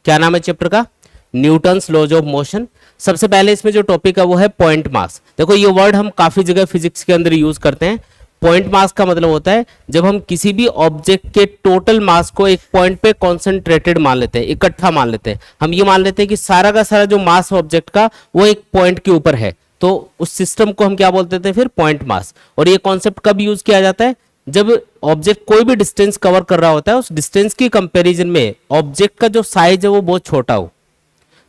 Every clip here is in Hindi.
क्या नाम है चैप्टर का? Newton's laws of motion. सबसे पहले इसमें जो टॉपिक है वो है पॉइंट मास। देखो ये वर्ड हम काफी जगह फिजिक्स के अंदर यूज करते हैं। पॉइंट मास का मतलब होता है जब हम किसी भी ऑब्जेक्ट के टोटल मास को एक पॉइंट पे कॉन्सेंट्रेटेड मान लेते हैं, इकट्ठा मान लेते हैं। हम ये मान लेते हैं कि सारा का सारा जो मास ऑब्जेक्ट का वो एक पॉइंट के ऊपर है, तो उस सिस्टम को हम क्या बोलते थे फिर? Point mass. और ये कॉन्सेप्ट कब यूज किया जाता है? जब ऑब्जेक्ट कोई भी डिस्टेंस कवर कर रहा होता है, उस डिस्टेंस की कंपैरिजन में ऑब्जेक्ट का जो साइज है वो बहुत छोटा हो।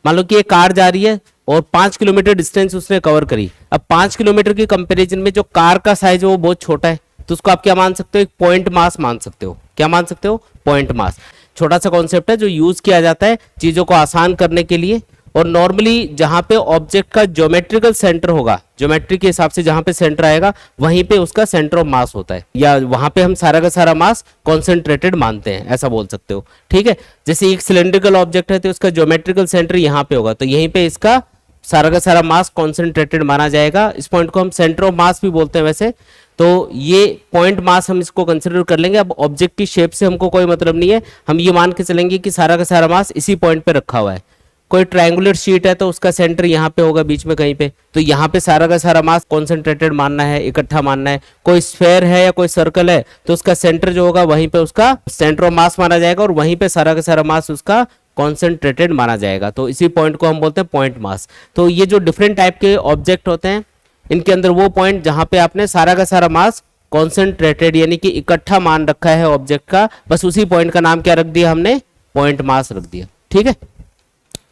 मान लो कि एक कार जा रही है और 5 किलोमीटर डिस्टेंस उसने कवर करी। अब 5 किलोमीटर की कंपैरिजन में जो कार का साइज है वो बहुत छोटा है, तो उसको आप क्या मान सकते हो? एक पॉइंट मास मान सकते हो। क्या मान सकते हो? Point mass. छोटा सा कॉन्सेप्ट है जो यूज किया जाता है चीजों को आसान करने के लिए। और नॉर्मली जहां पे ऑब्जेक्ट का ज्योमेट्रिकल सेंटर होगा, ज्योमेट्री के हिसाब से जहां पे सेंटर आएगा वहीं पे उसका सेंटर ऑफ मास होता है, या वहां पे हम सारा का सारा मास कॉन्सेंट्रेटेड मानते हैं, ऐसा बोल सकते हो। ठीक है, जैसे एक सिलेंड्रिकल ऑब्जेक्ट है तो उसका ज्योमेट्रिकल सेंटर यहाँ पे होगा, तो यहीं पे इसका सारा का सारा मास कॉन्सेंट्रेटेड माना जाएगा। इस पॉइंट को हम सेंटर ऑफ मास भी बोलते हैं वैसे। तो ये पॉइंट मास हम इसको कंसिडर कर लेंगे। अब ऑब्जेक्ट की शेप से हमको कोई मतलब नहीं है, हम ये मान के चलेंगे कि सारा का सारा मास इसी पॉइंट पे रखा हुआ है। कोई ट्रायंगुलर शीट है तो उसका सेंटर यहाँ पे होगा बीच में कहीं पे, तो यहाँ पे सारा का सारा मास कॉन्सेंट्रेटेड मानना है, इकट्ठा मानना है। कोई स्फेयर है या कोई सर्कल है तो उसका सेंटर जो होगा वहीं पे उसका सेंटर ऑफ मास माना जाएगा, और वहीं पे सारा का सारा मास उसका कॉन्सेंट्रेटेड माना जाएगा। तो इसी पॉइंट को हम बोलते हैं पॉइंट मास। तो ये जो डिफरेंट टाइप के ऑब्जेक्ट होते हैं इनके अंदर वो पॉइंट जहां पे आपने सारा का सारा मास कॉन्सेंट्रेटेड यानी कि इकट्ठा मान रखा है ऑब्जेक्ट का, बस उसी पॉइंट का नाम क्या रख दिया हमने? पॉइंट मास रख दिया। ठीक है,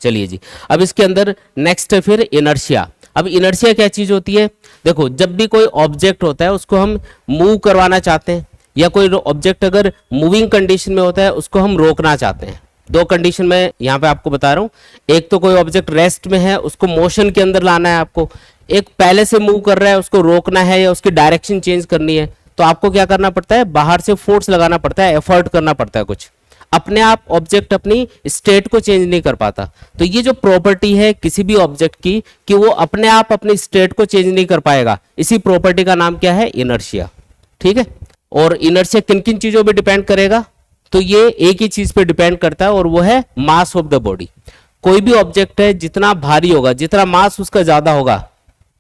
चलिए जी। अब इसके अंदर नेक्स्ट है फिर इनर्शिया। अब इनर्शिया क्या चीज होती है? देखो जब भी कोई ऑब्जेक्ट होता है उसको हम मूव करवाना चाहते हैं, या कोई ऑब्जेक्ट अगर मूविंग कंडीशन में होता है उसको हम रोकना चाहते हैं। दो कंडीशन में यहाँ पे आपको बता रहा हूं। एक तो कोई ऑब्जेक्ट रेस्ट में है उसको मोशन के अंदर लाना है आपको, एक पहले से मूव कर रहा है उसको रोकना है या उसकी डायरेक्शन चेंज करनी है, तो आपको क्या करना पड़ता है? बाहर से फोर्स लगाना पड़ता है, एफर्ट करना पड़ता है कुछ। अपने आप ऑब्जेक्ट अपनी स्टेट को चेंज नहीं कर पाता। तो ये जो प्रॉपर्टी है किसी भी ऑब्जेक्ट की कि वो अपने आप अपनी स्टेट को चेंज नहीं कर पाएगा, इसी प्रॉपर्टी का नाम क्या है? इनर्शिया। ठीक है, और इनर्शिया किन किन चीजों पे डिपेंड करेगा? तो ये एक ही चीज पे डिपेंड करता है और वो है मास ऑफ द बॉडी। कोई भी ऑब्जेक्ट है जितना भारी होगा, जितना मास उसका ज्यादा होगा,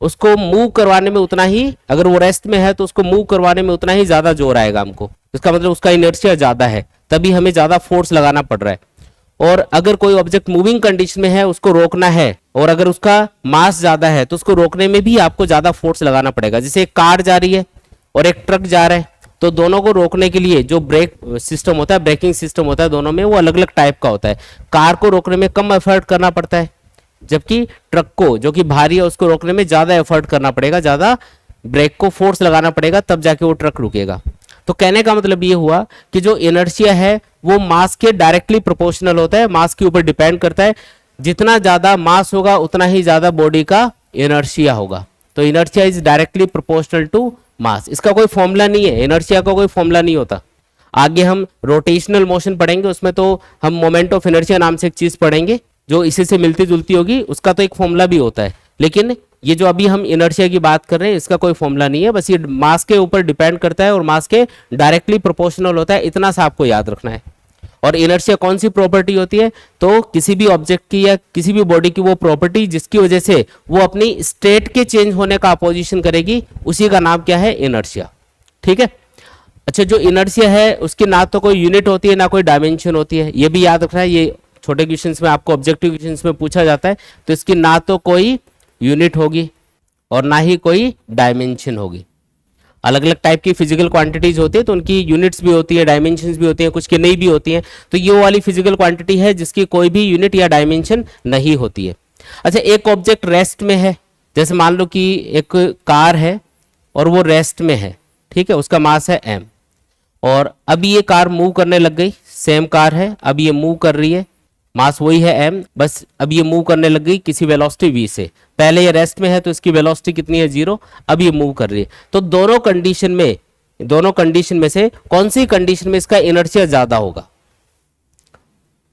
उसको मूव करवाने में उतना ही, अगर वो रेस्ट में है तो उसको मूव करवाने में उतना ही ज्यादा जोर आएगा हमको। इसका मतलब उसका इनर्शिया ज्यादा है, तभी हमें ज्यादा फोर्स लगाना पड़ रहा है। और अगर कोई ऑब्जेक्ट मूविंग कंडीशन में है उसको रोकना है, और अगर उसका मास ज्यादा है तो उसको रोकने में भी आपको ज्यादा फोर्स लगाना पड़ेगा। जैसे एक कार जा रही है और एक ट्रक जा रहा है, तो दोनों को रोकने के लिए जो ब्रेक सिस्टम होता है, ब्रेकिंग सिस्टम होता है दोनों में, वो अलग अलग टाइप का होता है। कार को रोकने में कम एफर्ट करना पड़ता है, जबकि ट्रक को जो कि भारी है उसको रोकने में ज्यादा एफर्ट करना पड़ेगा, ज्यादा ब्रेक को फोर्स लगाना पड़ेगा, तब जाके वो ट्रक रुकेगा। तो कहने का मतलब ये हुआ कि जो इनर्शिया है वो मास के डायरेक्टली प्रोपोर्शनल होता है, मास के ऊपर डिपेंड करता है। जितना ज्यादा मास होगा उतना ही ज्यादा बॉडी का इनर्शिया होगा। तो inertia is directly proportional to mass. इसका कोई फॉर्मूला नहीं है, इनर्शिया का कोई फॉर्मूला नहीं होता। आगे हम रोटेशनल मोशन पढ़ेंगे, उसमें तो हम मोमेंट ऑफ इनर्शिया नाम से एक चीज पढ़ेंगे जो इसी से मिलती जुलती होगी, उसका तो एक फॉर्मूला भी होता है। लेकिन ये जो अभी हम इनर्शिया की बात कर रहे हैं इसका कोई फॉर्मूला नहीं है, बस ये मास के ऊपर डिपेंड करता है और मास के डायरेक्टली प्रोपोर्शनल होता है, इतना सा आपको याद रखना है। और इनर्शिया कौन सी प्रॉपर्टी होती है? तो किसी भी ऑब्जेक्ट की या किसी भी बॉडी की वो प्रॉपर्टी जिसकी वजह से वो अपनी स्टेट के चेंज होने का अपोजिशन करेगी, उसी का नाम क्या है? इनर्शिया। ठीक है, अच्छा जो इनर्शिया है उसकी ना तो कोई यूनिट होती है ना कोई डायमेंशन होती है, ये भी याद रखना है। ये छोटे क्वेश्चंस में आपको ऑब्जेक्टिव क्वेश्चंस में पूछा जाता है। तो इसकी ना तो कोई यूनिट होगी और ना ही कोई डायमेंशन होगी। अलग अलग टाइप की फिजिकल क्वांटिटीज होती है तो उनकी यूनिट्स भी होती है, डायमेंशंस भी होती हैं, कुछ की नहीं भी होती हैं। तो ये वाली फिजिकल क्वांटिटी है जिसकी कोई भी यूनिट या डायमेंशन नहीं होती है। अच्छा एक ऑब्जेक्ट रेस्ट में है, जैसे मान लो कि एक कार है और वो रेस्ट में है, ठीक है, उसका मास है m, और अभी ये कार मूव करने लग गई, सेम कार है, अब ये मूव कर रही है, मास वही है m, बस अब ये मूव करने लग गई किसी वेलोसिटी v से। पहले ये रेस्ट में है तो इसकी वेलोसिटी कितनी है? 0। अब ये मूव कर रही है। तो दोनों कंडीशन में से कौन सी कंडीशन में इसका इनर्शिया ज्यादा होगा?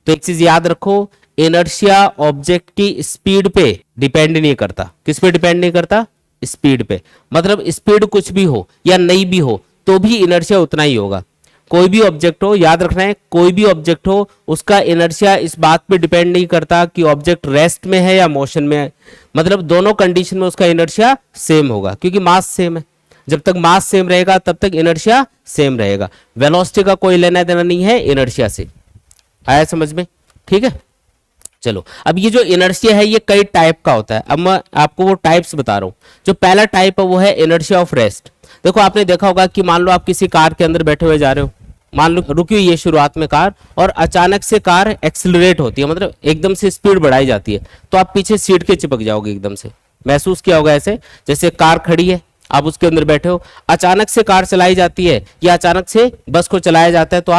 तो एक चीज याद रखो, इनर्शिया ऑब्जेक्ट की स्पीड पे डिपेंड नहीं करता। किस पे डिपेंड नहीं करता? स्पीड पे। मतलब स्पीड कुछ भी हो या नहीं भी हो तो भी इनर्शिया उतना ही होगा। कोई भी ऑब्जेक्ट हो, याद रखना है, कोई भी ऑब्जेक्ट हो उसका इनर्शिया इस बात पे डिपेंड नहीं करता कि ऑब्जेक्ट रेस्ट में है या मोशन में है, मतलब दोनों कंडीशन में उसका इनर्शिया सेम होगा क्योंकि मास सेम है। जब तक मास सेम रहेगा तब तक इनर्शिया सेम रहेगा। वेलोसिटी का कोई लेना देना नहीं है इनर्शिया से। आया समझ में? ठीक है, चलो अब ये जो इनर्शिया है ये कई टाइप का होता है। अब मैं आपको वो टाइप्स बता रहा हूँ। जो पहला टाइप है वो है इनर्शिया ऑफ रेस्ट। देखो आपने देखा होगा कि मान लो आप किसी कार के अंदर बैठे हुए जा रहे हो, मान लो रुकी हुई है शुरुआत में कार, और अचानक से कार एक्सिलरेट होती है, मतलब एकदम से स्पीड बढ़ाई जाती है, तो आप पीछे सीट के चिपक जाओगे। एकदम से महसूस किया होगा ऐसे, जैसे कार खड़ी है, आप उसके अंदर बैठे हो, अचानक से कार चलाई जाती है या अचानक से बस को चलाया जाता है, तो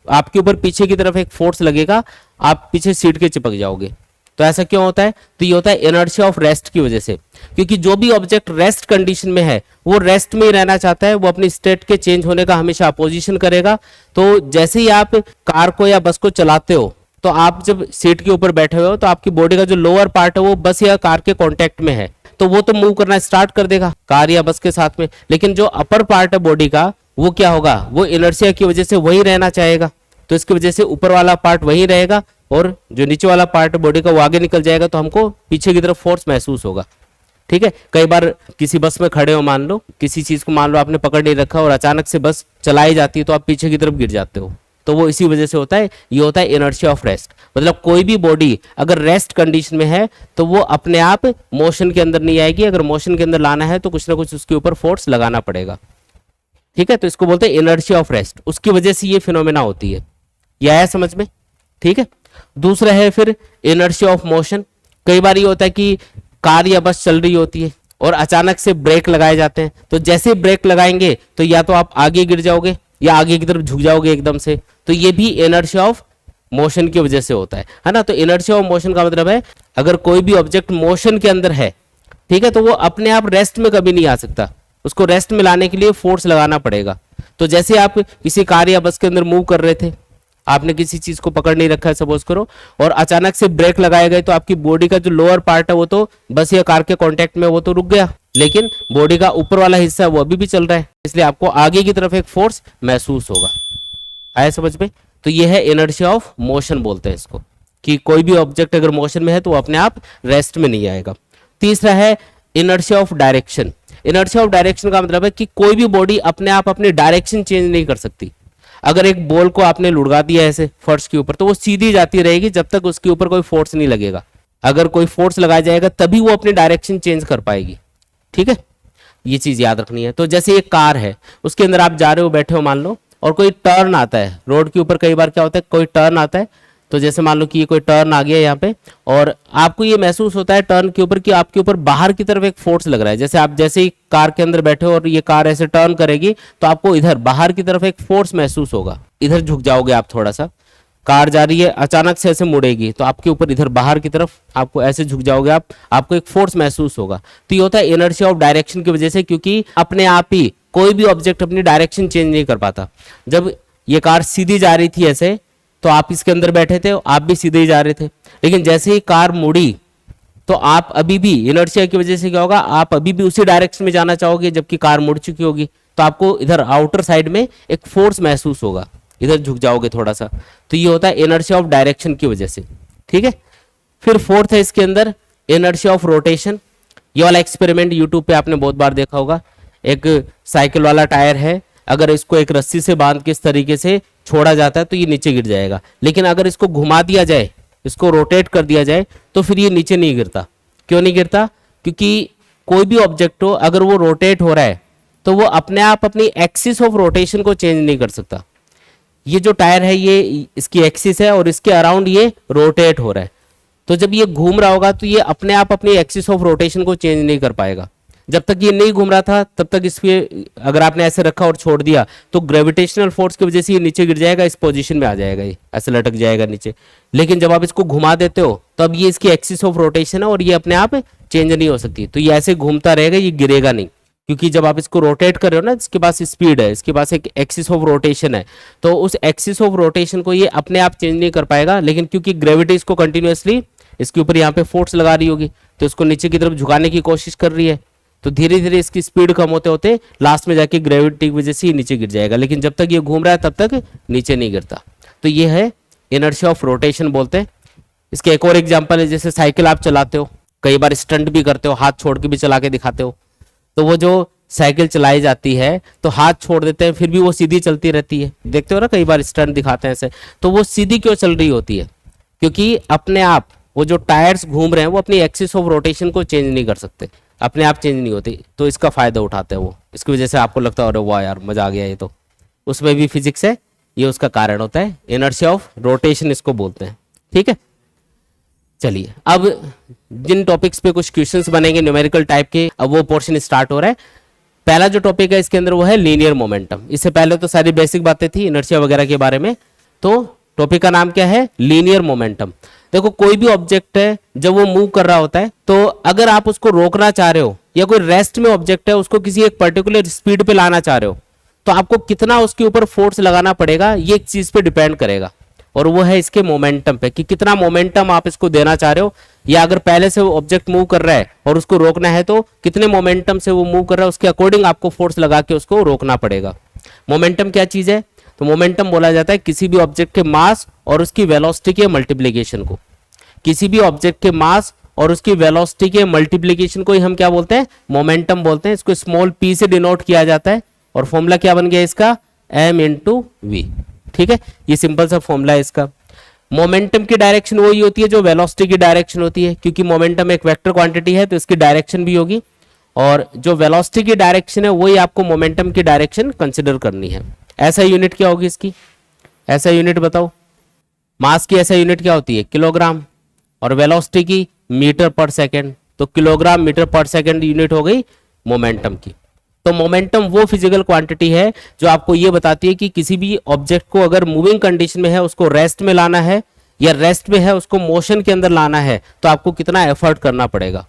आपके ऊपर पीछे की तरफ एक फोर्स लगेगा, आप पीछे सीट के चिपक जाओगे। तो ऐसा क्यों होता है? तो ये होता है इनर्शिया ऑफ रेस्ट की वजह से, क्योंकि जो भी ऑब्जेक्ट रेस्ट कंडीशन में है वो रेस्ट में ही रहना चाहता है, वो अपनी स्टेट के चेंज होने का हमेशा अपोजिशन करेगा। तो जैसे ही आप कार को या बस को चलाते हो, तो आप जब सीट के ऊपर बैठे हुए हो तो आपकी बॉडी का जो लोअर पार्ट है वो बस या कार के कांटेक्ट में है, तो वो तो मूव करना स्टार्ट कर देगा कार या बस के साथ में, लेकिन जो अपर पार्ट है बॉडी का वो क्या होगा? वो इनर्शिया की वजह से वही रहना चाहेगा। तो इसकी वजह से ऊपर वाला पार्ट वही रहेगा और जो नीचे वाला पार्ट बॉडी का वो आगे निकल जाएगा, तो हमको पीछे की तरफ फोर्स महसूस होगा। ठीक है, कई बार किसी बस में खड़े हो, मान लो किसी चीज को मान लो आपने पकड़ नहीं रखा और अचानक से बस चलाई जाती है तो आप पीछे की तरफ गिर जाते हो, तो वो इसी वजह से होता है। ये होता है इनर्शिया ऑफ रेस्ट। मतलब कोई भी बॉडी अगर रेस्ट कंडीशन में है तो वो अपने आप मोशन के अंदर नहीं आएगी, अगर मोशन के अंदर लाना है तो कुछ ना कुछ उसके ऊपर फोर्स लगाना पड़ेगा। ठीक है, तो इसको बोलते हैं इनर्शिया ऑफ रेस्ट, उसकी वजह से ये फिनोमेना होती है। ये आया समझ में? ठीक है, दूसरा है फिर इनर्शिया ऑफ मोशन। कई बार ये होता है कि कार या बस चल रही होती है और अचानक से ब्रेक लगाए जाते हैं, तो जैसे ब्रेक लगाएंगे तो या तो आप आगे गिर जाओगे या आगे की तरफ झुक जाओगे एकदम से, तो ये भी इनर्शिया ऑफ मोशन की वजह से होता है ना। तो इनर्शिया ऑफ मोशन का मतलब है अगर कोई भी ऑब्जेक्ट मोशन के अंदर है, ठीक है, तो वो अपने आप रेस्ट में कभी नहीं आ सकता, उसको रेस्ट में लाने के लिए फोर्स लगाना पड़ेगा। तो जैसे आप किसी कार या बस के अंदर मूव कर रहे थे, आपने किसी चीज को पकड़ नहीं रखा है सपोज करो, और अचानक से ब्रेक लगाए गए, तो आपकी बॉडी का जो लोअर पार्ट है वो तो बस या कार के कांटेक्ट में वो तो रुक गया, लेकिन बॉडी का ऊपर वाला हिस्सा वो अभी भी चल रहा है, इसलिए आपको आगे की तरफ एक फोर्स महसूस होगा। आया समझ में? तो ये है इनर्शिया ऑफ मोशन बोलते हैं इसको, कि कोई भी ऑब्जेक्ट अगर मोशन में है तो वो अपने आप रेस्ट में नहीं आएगा। तीसरा है inertia of direction. Inertia of direction का मतलब है कि कोई भी बॉडी अपने आप अपनी डायरेक्शन चेंज नहीं कर सकती। अगर एक बॉल को आपने लुढ़का दिया ऐसे फर्श के ऊपर, तो वो सीधी जाती रहेगी जब तक उसके ऊपर कोई फोर्स नहीं लगेगा। अगर कोई फोर्स लगाया जाएगा तभी वो अपनी डायरेक्शन चेंज कर पाएगी। ठीक है, ये चीज याद रखनी है। तो जैसे एक कार है, उसके अंदर आप जा रहे हो, बैठे हो मान लो, और कोई टर्न आता है रोड के ऊपर, कई बार क्या होता है कोई टर्न आता है, तो जैसे मान लो कि ये कोई टर्न आ गया यहाँ पे, और आपको ये महसूस होता है टर्न के ऊपर कि आपके ऊपर बाहर की तरफ एक फोर्स लग रहा है। जैसे आप जैसे ही कार के अंदर बैठे हो और ये कार ऐसे टर्न करेगी, तो आपको इधर बाहर की तरफ एक फोर्स महसूस होगा, इधर झुक जाओगे आप थोड़ा सा। कार जा रही है, अचानक से ऐसे मुड़ेगी तो आपके ऊपर इधर बाहर की तरफ आपको ऐसे झुक जाओगे आप, आपको एक फोर्स महसूस होगा। तो ये होता है इनर्शिया ऑफ डायरेक्शन की वजह से, क्योंकि अपने आप ही कोई भी ऑब्जेक्ट अपनी डायरेक्शन चेंज नहीं कर पाता। जब ये कार सीधी जा रही थी ऐसे, तो आप इसके अंदर बैठे थे, आप भी सीधे ही जा रहे थे, लेकिन जैसे ही कार मुड़ी तो आप अभी भी इनर्शिया की वजह से क्या होगा, आप अभी भी उसी डायरेक्शन में जाना चाहोगे जबकि कार मुड़ चुकी होगी, तो आपको इधर आउटर साइड में एक फोर्स महसूस होगा, इधर झुक जाओगे थोड़ा सा। तो ये होता है इनर्शिया ऑफ डायरेक्शन की वजह से। ठीक है, फिर फोर्थ है इसके अंदर इनर्शिया ऑफ रोटेशन। ये वाला एक्सपेरिमेंट यूट्यूब पे आपने बहुत बार देखा होगा। एक साइकिल वाला टायर है, अगर इसको एक रस्सी से बांध के इस तरीके से छोड़ा जाता है तो ये नीचे गिर जाएगा, लेकिन अगर इसको घुमा दिया जाए, इसको रोटेट कर दिया जाए, तो फिर ये नीचे नहीं गिरता। क्यों नहीं गिरता? क्योंकि कोई भी ऑब्जेक्ट हो अगर वो रोटेट हो रहा है तो वो अपने आप अपनी एक्सिस ऑफ रोटेशन को चेंज नहीं कर सकता। ये जो टायर है ये इसकी एक्सिस है और इसके अराउंड ये रोटेट हो रहा है, तो जब ये घूम रहा होगा तो ये अपने आप अपनी एक्सिस ऑफ रोटेशन को चेंज नहीं कर पाएगा। जब तक ये नहीं घूम रहा था तब तक इसके अगर आपने ऐसे रखा और छोड़ दिया तो ग्रेविटेशनल फोर्स की वजह से ये नीचे गिर जाएगा, इस पोजीशन में आ जाएगा, ये ऐसे लटक जाएगा नीचे। लेकिन जब आप इसको घुमा देते हो तो अब ये इसकी एक्सिस ऑफ रोटेशन है और ये अपने आप चेंज नहीं हो सकती, तो ये ऐसे घूमता रहेगा, ये गिरेगा नहीं। क्योंकि जब आप इसको रोटेट कर रहे हो ना, इसके पास स्पीड है, इसके पास एक एक्सिस ऑफ रोटेशन है, तो उस एक्सिस ऑफ रोटेशन को ये अपने आप चेंज नहीं कर पाएगा। लेकिन क्योंकि ग्रेविटी इसको कंटिन्यूअसली इसके ऊपर यहाँ पे फोर्स लगा रही होगी, तो इसको नीचे की तरफ झुकाने की कोशिश कर रही है, तो धीरे धीरे इसकी स्पीड कम होते होते लास्ट में जाके ग्रेविटी की वजह से ये नीचे गिर जाएगा, लेकिन जब तक ये घूम रहा है तब तक नीचे नहीं गिरता। तो ये है इनर्शिया ऑफ रोटेशन बोलते हैं। इसके एक और एग्जांपल है, जैसे साइकिल आप चलाते हो, कई बार स्टंट भी करते हो, हाथ छोड़ के भी चला के दिखाते हो, तो वो जो साइकिल चलाई जाती है तो हाथ छोड़ देते हैं, फिर भी वो सीधी चलती रहती है। देखते हो ना, कई बार स्टंट दिखाते हैं ऐसे। तो वो सीधी क्यों चल रही होती है? क्योंकि अपने आप वो जो टायर्स घूम रहे हैं वो अपनी एक्सिस ऑफ रोटेशन को चेंज नहीं कर सकते, अपने आप चेंज नहीं होती, तो इसका फायदा उठाते हैं वो। इसकी वजह से आपको लगता है अरे वाह यार मजा आ गया, ये तो उसमें भी फिजिक्स है, ये उसका कारण होता है। इनर्शिया ऑफ रोटेशन इसको बोलते हैं। ठीक है, चलिए अब जिन टॉपिक्स पे कुछ क्वेश्चंस बनेंगे न्यूमेरिकल टाइप के, अब वो पोर्शन स्टार्ट हो रहा है। पहला जो टॉपिक है इसके अंदर वो है लीनियर मोमेंटम। इससे पहले तो सारी बेसिक बातें थी इनर्शिया वगैरह के बारे में। तो टॉपिक का नाम क्या है? Linear momentum. देखो कोई भी ऑब्जेक्ट है जब वो मूव कर रहा होता है, तो अगर आप उसको रोकना चाह रहे हो या कोई रेस्ट में ऑब्जेक्ट है उसको किसी एक पर्टिकुलर स्पीड पे लाना चाह रहे हो, तो आपको कितना उसके ऊपर फोर्स लगाना पड़ेगा, ये एक चीज पे डिपेंड करेगा, और वो है इसके मोमेंटम पे, कि कितना मोमेंटम आप इसको देना चाह रहे हो, या अगर पहले से वो ऑब्जेक्ट मूव कर रहा है और उसको रोकना है तो कितने मोमेंटम से वो मूव कर रहा है, उसके अकॉर्डिंग आपको फोर्स लगा के उसको रोकना पड़ेगा। मोमेंटम क्या चीज है? तो मोमेंटम बोला जाता है किसी भी ऑब्जेक्ट के मास और उसकी वेलोसिटी के मल्टीप्लीकेशन को। किसी भी ऑब्जेक्ट के मास और उसकी वेलोसिटी के मल्टीप्लीकेशन को ही हम क्या बोलते हैं? मोमेंटम बोलते हैं। इसको स्मॉल p से डिनोट किया जाता है, और फॉर्मूला क्या बन गया इसका? m into v. ठीक है, ये सिंपल सा फॉर्मूला है इसका। मोमेंटम की डायरेक्शन वही होती है जो वेलोसिटी की डायरेक्शन होती है, क्योंकि मोमेंटम एक वेक्टर क्वांटिटी है तो इसकी डायरेक्शन भी होगी, और जो वेलोसिटी की डायरेक्शन है वही आपको मोमेंटम की डायरेक्शन कंसिडर करनी है। ऐसा यूनिट क्या होगी इसकी? ऐसा यूनिट बताओ। मास की ऐसा यूनिट क्या होती है? किलोग्राम, और वेलोसिटी की मीटर पर सेकेंड, तो kilogram metre per second unit हो गई मोमेंटम की। तो मोमेंटम वो फिजिकल क्वांटिटी है जो आपको ये बताती है कि किसी भी ऑब्जेक्ट को अगर मूविंग कंडीशन में है उसको रेस्ट में लाना है, या रेस्ट में है उसको मोशन के अंदर लाना है, तो आपको कितना एफर्ट करना पड़ेगा।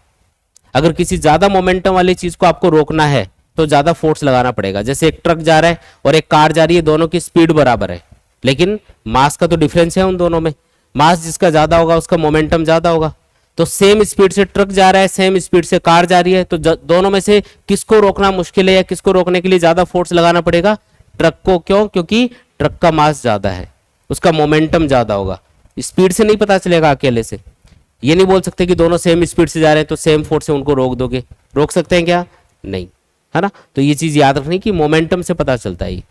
अगर किसी ज्यादा मोमेंटम वाली चीज को आपको रोकना है तो ज्यादा फोर्स लगाना पड़ेगा। जैसे एक ट्रक जा रहा है और एक कार जा रही है, दोनों की स्पीड बराबर है, लेकिन मास का तो डिफरेंस है उन दोनों में। मास जिसका ज्यादा होगा उसका मोमेंटम ज्यादा होगा। तो सेम स्पीड से ट्रक जा रहा है, सेम स्पीड से कार जा रही है, तो दोनों में से किसको रोकना मुश्किल है, या किसको रोकने के लिए ज्यादा फोर्स लगाना पड़ेगा? ट्रक को। क्यों? क्योंकि ट्रक का मास ज्यादा है, उसका मोमेंटम ज्यादा होगा। स्पीड से नहीं पता चलेगा अकेले से। ये नहीं बोल सकते कि दोनों सेम स्पीड से जा रहे हैं तो सेम फोर्स से उनको रोक दोगे। रोक सकते हैं क्या? नहीं, है ना। तो ये चीज याद रखनी कि मोमेंटम से पता चलता है।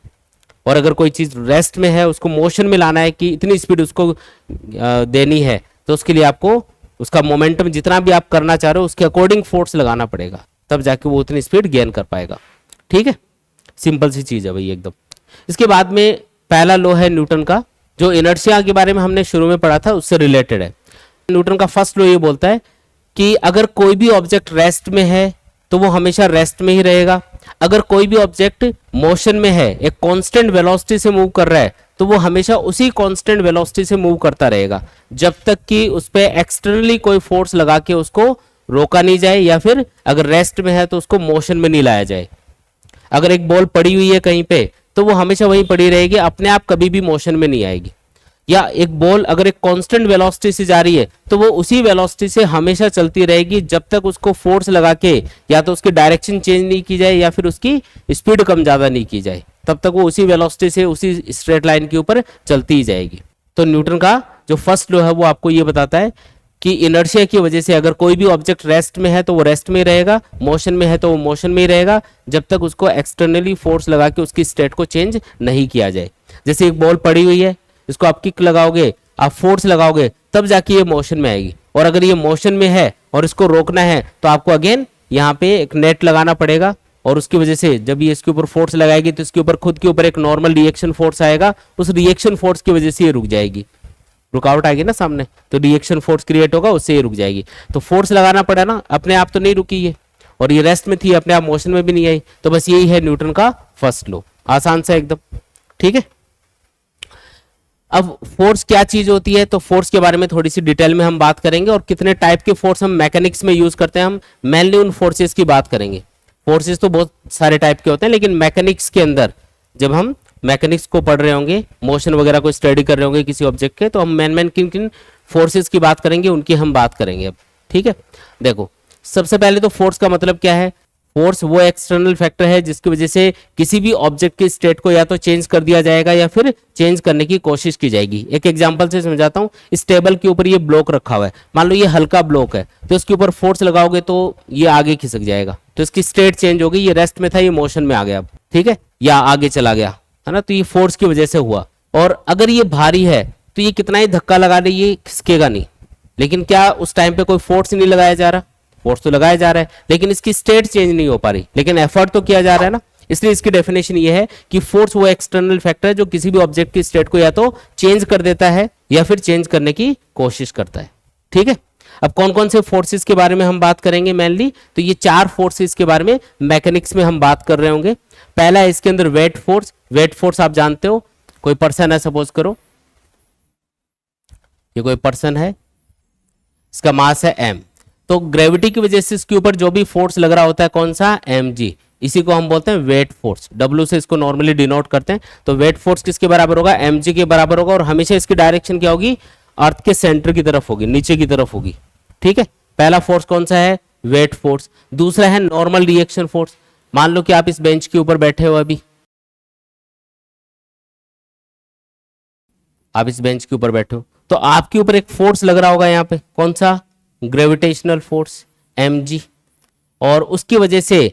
और अगर कोई चीज रेस्ट में है उसको मोशन में लाना है कि इतनी स्पीड उसको देनी है, तो उसके लिए आपको उसका मोमेंटम जितना भी आप करना चाह रहे हो उसके अकॉर्डिंग फोर्स लगाना पड़ेगा, तब जाके वो उतनी स्पीड गेन कर पाएगा। ठीक है, सिंपल सी चीज है भाई एकदम। इसके बाद में पहला लॉ है न्यूटन का, जो इनर्शिया के बारे में हमने शुरू में पढ़ा था उससे रिलेटेड है। न्यूटन का फर्स्ट लॉ ये बोलता है कि अगर कोई भी ऑब्जेक्ट रेस्ट में है तो वो हमेशा रेस्ट में ही रहेगा। अगर कोई भी ऑब्जेक्ट मोशन में है, एक कांस्टेंट वेलोसिटी से मूव कर रहा है, तो वो हमेशा उसी कांस्टेंट वेलोसिटी से मूव करता रहेगा जब तक कि उस पे एक्सटर्नली कोई फोर्स लगा के उसको रोका नहीं जाए, या फिर अगर रेस्ट में है तो उसको मोशन में नहीं लाया जाए। अगर एक बॉल पड़ी हुई है कहीं पे तो वो हमेशा वहीं पड़ी रहेगी, अपने आप कभी भी मोशन में नहीं आएगी। या एक बॉल अगर एक कांस्टेंट वेलोसिटी से जा रही है तो वो उसी वेलोसिटी से हमेशा चलती रहेगी जब तक उसको फोर्स लगा के या तो उसकी डायरेक्शन चेंज नहीं की जाए या फिर उसकी स्पीड कम ज्यादा नहीं की जाए, तब तक वो उसी वेलोसिटी से उसी स्ट्रेट लाइन के ऊपर चलती ही जाएगी। तो न्यूटन का जो फर्स्ट लॉ है वो आपको ये बताता है कि इनर्शिया की वजह से अगर कोई भी ऑब्जेक्ट रेस्ट में है तो वो रेस्ट में ही रहेगा, मोशन में है तो वो मोशन में ही रहेगा, जब तक उसको एक्सटर्नली फोर्स लगा के उसकी स्टेट को चेंज नहीं किया जाए। जैसे एक बॉल पड़ी हुई है, इसको आप किक लगाओगे, आप फोर्स लगाओगे, तब जाके ये मोशन में आएगी। और अगर ये मोशन में है और इसको रोकना है तो आपको अगेन यहाँ पे एक नेट लगाना पड़ेगा, और उसकी वजह से जब ये इसके ऊपर फोर्स लगाएगी तो इसके ऊपर खुद के ऊपर एक नॉर्मल रिएक्शन फोर्स आएगा, उस रिएक्शन फोर्स की वजह से ये रुक जाएगी। रुकावट आएगी ना सामने, तो रिएक्शन फोर्स क्रिएट होगा, उससे ये रुक जाएगी। तो फोर्स लगाना पड़ा ना, अपने आप तो नहीं रुकी ये, और ये रेस्ट में थी, अपने आप मोशन में भी नहीं आई। तो बस यही है न्यूटन का फर्स्ट लॉ, आसान सा एकदम। ठीक है, अब फोर्स क्या चीज होती है, तो फोर्स के बारे में थोड़ी सी डिटेल में हम बात करेंगे, और कितने टाइप के फोर्स हम मैकेनिक्स में यूज करते हैं। हम मेनली उन फोर्सेस की बात करेंगे। फोर्सेस तो बहुत सारे टाइप के होते हैं, लेकिन मैकेनिक्स के अंदर जब हम मैकेनिक्स को पढ़ रहे होंगे, मोशन वगैरह को स्टडी कर रहे होंगे किसी ऑब्जेक्ट के, तो हम मेन किन किन फोर्सेस की बात करेंगे, उनकी हम बात करेंगे अब। ठीक है, देखो सबसे पहले तो फोर्स का मतलब क्या है। फोर्स वो एक्सटर्नल फैक्टर है जिसकी वजह से किसी भी ऑब्जेक्ट की स्टेट को या तो चेंज कर दिया जाएगा या फिर चेंज करने की कोशिश की जाएगी। एक एग्जांपल से समझाता हूँ। इस टेबल के ऊपर ये ब्लॉक रखा हुआ है, मान लो ये हल्का ब्लॉक है, तो इसके ऊपर फोर्स लगाओगे तो ये आगे खिसक जाएगा, तो इसकी स्टेट चेंज हो गई, ये रेस्ट में था, ये मोशन में आ गया, ठीक है, या आगे चला गया, है ना। तो ये फोर्स की वजह से हुआ। और अगर ये भारी है तो ये कितना ही धक्का लगा दे ये खिसकेगा नहीं। लेकिन क्या उस टाइम पे कोई फोर्स नहीं लगाया जा रहा? फोर्स तो लगाया जा रहा है, लेकिन इसकी स्टेट चेंज नहीं हो पा रही, लेकिन एफर्ट तो किया जा रहा है ना। इसलिए इसकी डेफिनेशन ये है कि फोर्स वो एक्सटर्नल फैक्टर है जो किसी भी ऑब्जेक्ट की स्टेट को या तो चेंज कर देता है या फिर चेंज करने की कोशिश करता है, ठीक है। अब कौन कौन से फोर्सेस के बारे में हम बात करेंगे मेनली, तो ये 4 फोर्सेस के बारे में मैकेनिक्स में हम बात कर रहे होंगे। पहला है इसके अंदर वेट फोर्स। वेट फोर्स आप जानते हो, कोई पर्सन है, सपोज करो ये कोई पर्सन है, इसका मास है m, तो ग्रेविटी की वजह से इसके ऊपर जो भी फोर्स लग रहा होता है कौन सा, mg, इसी को हम बोलते हैं वेट फोर्स। w से इसको नॉर्मली डिनोट करते हैं। तो वेट फोर्स किसके बराबर होगा, mg के बराबर होगा, और हमेशा इसकी डायरेक्शन क्या होगी, अर्थ के सेंटर की तरफ होगी, नीचे की तरफ होगी, ठीक है। पहला फोर्स कौन सा है, वेट फोर्स। दूसरा है नॉर्मल रिएक्शन फोर्स। मान लो कि आप इस बेंच के ऊपर बैठे हो, अभी आप इस बेंच के ऊपर बैठे हो, तो आपके ऊपर एक फोर्स लग रहा होगा यहाँ पे, कौन सा, ग्रेविटेशनल फोर्स mg, और उसकी वजह से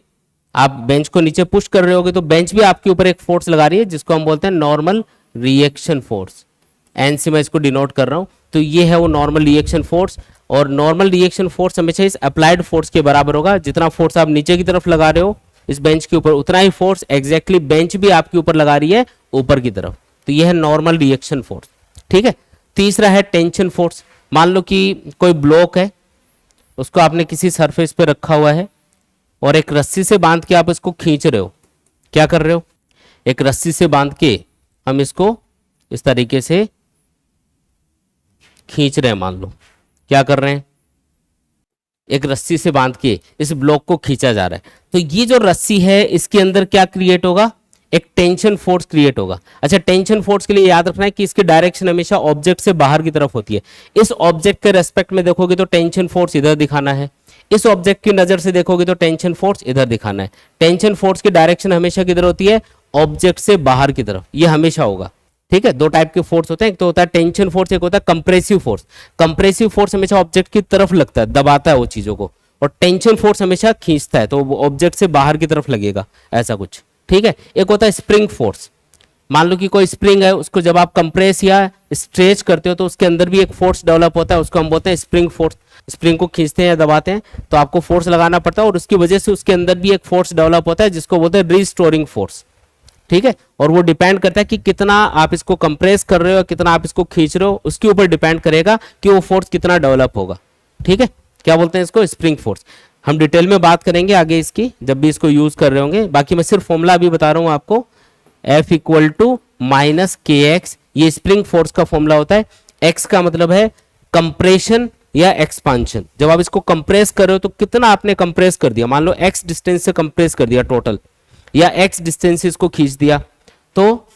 आप बेंच को नीचे पुश कर रहे होगे, तो बेंच भी आपके ऊपर एक फोर्स लगा रही है जिसको हम बोलते हैं नॉर्मल रिएक्शन फोर्स। एन से मैं इसको डिनोट कर रहा हूं, तो ये है वो नॉर्मल रिएक्शन फोर्स। और नॉर्मल रिएक्शन फोर्स हमेशा इस अप्लाइड फोर्स के बराबर होगा। जितना फोर्स आप नीचे की तरफ लगा रहे हो इस बेंच के ऊपर, उतना ही फोर्स एग्जैक्टली बेंच भी आपके ऊपर लगा रही है ऊपर की तरफ। तो ये है नॉर्मल रिएक्शन फोर्स, ठीक है। तीसरा है टेंशन फोर्स। मान लो कि कोई ब्लॉक है, उसको आपने किसी सरफेस पे रखा हुआ है और एक रस्सी से बांध के आप इसको खींच रहे हो। क्या कर रहे हो, एक रस्सी से बांध के हम इसको इस तरीके से खींच रहे हैं। मान लो क्या कर रहे हैं, एक रस्सी से बांध के इस ब्लॉक को खींचा जा रहा है। तो ये जो रस्सी है इसके अंदर क्या क्रिएट होगा, एक टेंशन फोर्स क्रिएट होगा। अच्छा, टेंशन फोर्स के लिए याद रखना है कि इसकी डायरेक्शन हमेशा ऑब्जेक्ट से बाहर की तरफ होती है। इस ऑब्जेक्ट के रेस्पेक्ट में देखोगे तो टेंशन फोर्स इधर दिखाना है, इस ऑब्जेक्ट की नजर से देखोगे तो टेंशन फोर्स इधर दिखाना है। टेंशन फोर्स की डायरेक्शन हमेशा किधर होती है, ऑब्जेक्ट से बाहर की तरफ, ये हमेशा होगा, ठीक है। 2 टाइप के फोर्स होते हैं, एक तो होता है टेंशन फोर्स, एक होता है कंप्रेसिव फोर्स। कंप्रेसिव फोर्स हमेशा ऑब्जेक्ट की तरफ लगता है, दबाता है वो चीजों को, और टेंशन फोर्स हमेशा खींचता है, तो वो ऑब्जेक्ट से बाहर की तरफ लगेगा, ऐसा कुछ, ठीक है। एक होता है स्प्रिंग फोर्स। मान लो कि कोई स्प्रिंग है, उसको जब आप कंप्रेस या स्ट्रेच करते हो तो उसके अंदर भी एक फोर्स डेवलप होता है, उसको हम बोलते हैं स्प्रिंग फोर्स। स्प्रिंग को खींचते हैं या दबाते हैं तो आपको फोर्स लगाना पड़ता है, और उसकी वजह से उसके अंदर भी एक फोर्स डेवलप होता है जिसको बोलते हैं रिस्टोरिंग फोर्स, ठीक है। और वो डिपेंड करता है कि कितना आप इसको कंप्रेस कर रहे हो, कितना आप इसको खींच रहे हो, उसके ऊपर डिपेंड करेगा कि वो फोर्स कितना डेवलप होगा, ठीक है। क्या बोलते हैं इसको, स्प्रिंग फोर्स। हम डिटेल में बात करेंगे आगे इसकी, जब भी इसको यूज कर रहे होंगे। बाकी मैं सिर्फ फॉर्मूला अभी बता रहा हूं आपको, F = -kx, ये स्प्रिंग फोर्स का फॉर्मूला होता है। x का मतलब है कंप्रेशन या एक्सपांशन। जब आप इसको कंप्रेस कर रहे हो तो कितना आपने कंप्रेस कर दिया, मान लो x डिस्टेंस से कंप्रेस कर दिया टोटल, या x डिस्टेंस से इसको खींच दिया, तो